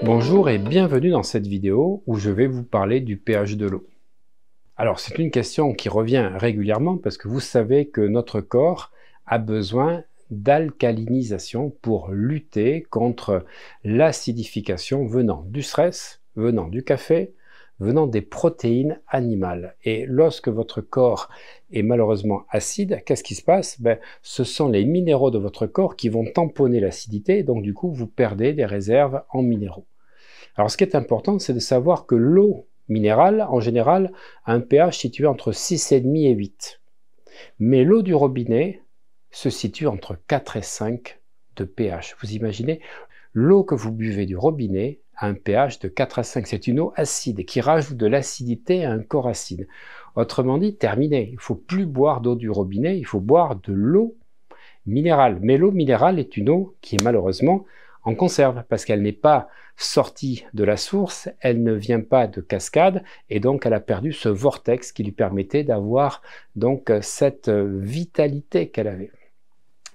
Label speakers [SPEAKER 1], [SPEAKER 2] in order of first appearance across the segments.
[SPEAKER 1] Bonjour et bienvenue dans cette vidéo où je vais vous parler du pH de l'eau. Alors c'est une question qui revient régulièrement parce que vous savez que notre corps a besoin d'alcalinisation pour lutter contre l'acidification venant du stress, venant du café, venant des protéines animales. Et lorsque votre corps est malheureusement acide, qu'est-ce qui se passe? Ce sont les minéraux de votre corps qui vont tamponner l'acidité et donc du coup vous perdez des réserves en minéraux. Alors ce qui est important, c'est de savoir que l'eau minérale, en général, a un pH situé entre 6,5 et 8. Mais l'eau du robinet se situe entre 4 et 5 de pH. Vous imaginez, l'eau que vous buvez du robinet a un pH de 4 à 5. C'est une eau acide qui rajoute de l'acidité à un corps acide. Autrement dit, terminé. Il ne faut plus boire d'eau du robinet, il faut boire de l'eau minérale. Mais l'eau minérale est une eau qui est malheureusement en conserve parce qu'elle n'est pas sortie de la source, elle ne vient pas de cascade et donc elle a perdu ce vortex qui lui permettait d'avoir donc cette vitalité qu'elle avait.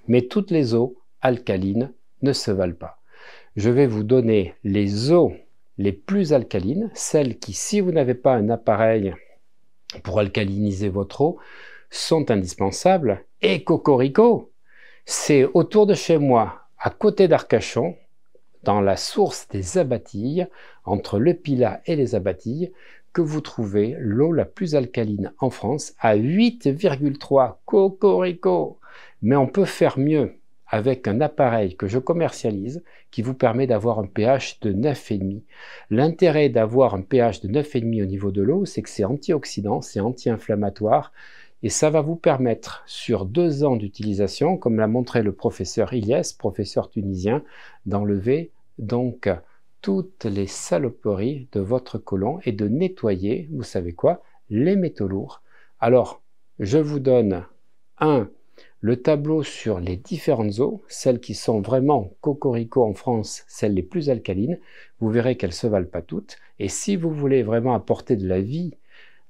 [SPEAKER 1] Mais toutes les eaux alcalines ne se valent pas. Je vais vous donner les eaux les plus alcalines, celles qui, si vous n'avez pas un appareil pour alcaliniser votre eau, sont indispensables. Et cocorico, c'est autour de chez moi, à côté d'Arcachon, dans la source des Abatilles, entre le Pilat et les Abatilles, que vous trouvez l'eau la plus alcaline en France à 8,3. Cocorico! Mais on peut faire mieux avec un appareil que je commercialise qui vous permet d'avoir un pH de 9,5. L'intérêt d'avoir un pH de 9,5 au niveau de l'eau, c'est que c'est antioxydant, c'est anti-inflammatoire, et ça va vous permettre, sur 2 ans d'utilisation, comme l'a montré le professeur Ilyes, professeur tunisien, d'enlever donc toutes les saloperies de votre côlon et de nettoyer, vous savez quoi, les métaux lourds. Alors, je vous donne le tableau sur les différentes eaux, celles qui sont vraiment cocorico en France, celles les plus alcalines. Vous verrez qu'elles ne se valent pas toutes. Et si vous voulez vraiment apporter de la vie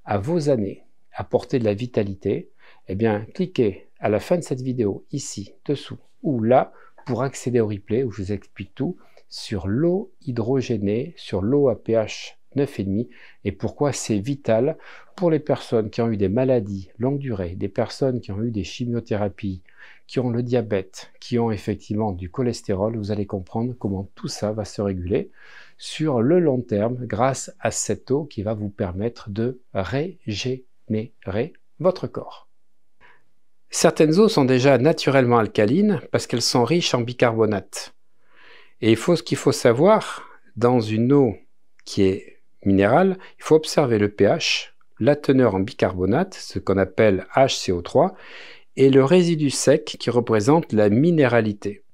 [SPEAKER 1] à vos années, apporter de la vitalité, eh bien, cliquez à la fin de cette vidéo, ici, dessous, ou là, pour accéder au replay où je vous explique tout sur l'eau hydrogénée, sur l'eau à pH 9,5 et pourquoi c'est vital pour les personnes qui ont eu des maladies longue durée, des personnes qui ont eu des chimiothérapies, qui ont le diabète, qui ont effectivement du cholestérol. Vous allez comprendre comment tout ça va se réguler sur le long terme grâce à cette eau qui va vous permettre de régénérer votre corps. Certaines eaux sont déjà naturellement alcalines parce qu'elles sont riches en bicarbonate. Et ce qu'il faut savoir, dans une eau qui est minérale, il faut observer le pH, la teneur en bicarbonate, ce qu'on appelle HCO3, et le résidu sec qui représente la minéralité.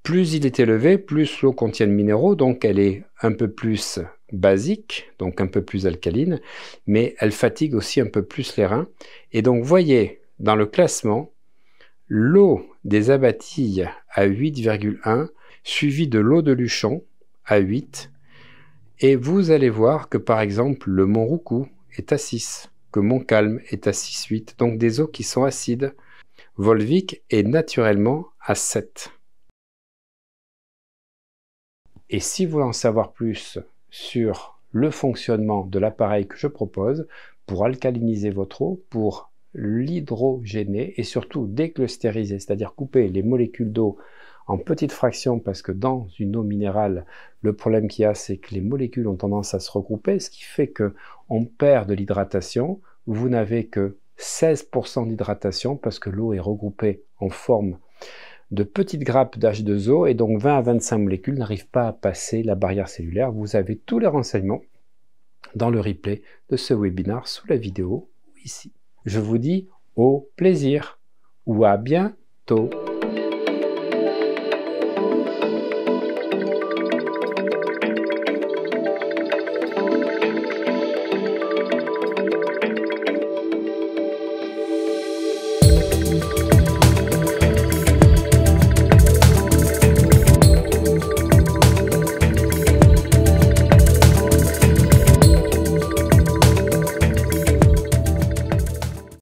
[SPEAKER 1] Plus il est élevé, plus l'eau contient de minéraux, donc elle est un peu plus basique, donc un peu plus alcaline, mais elle fatigue aussi un peu plus les reins. Et donc voyez, dans le classement, l'eau des Abatilles à 8,1, suivie de l'eau de Luchon à 8, et vous allez voir que par exemple le Mont Roucou est à 6, que Montcalm est à 6,8, donc des eaux qui sont acides. Volvic est naturellement à 7. Et si vous voulez en savoir plus sur le fonctionnement de l'appareil que je propose pour alcaliniser votre eau, pour l'hydrogéner et surtout déclustériser, c'est-à-dire couper les molécules d'eau en petites fractions, parce que dans une eau minérale, le problème qu'il y a, c'est que les molécules ont tendance à se regrouper, ce qui fait qu'on perd de l'hydratation. Vous n'avez que 16% d'hydratation parce que l'eau est regroupée en forme de petites grappes d'H2O et donc 20 à 25 molécules n'arrivent pas à passer la barrière cellulaire. Vous avez tous les renseignements dans le replay de ce webinaire sous la vidéo ou ici. Je vous dis au plaisir ou à bientôt.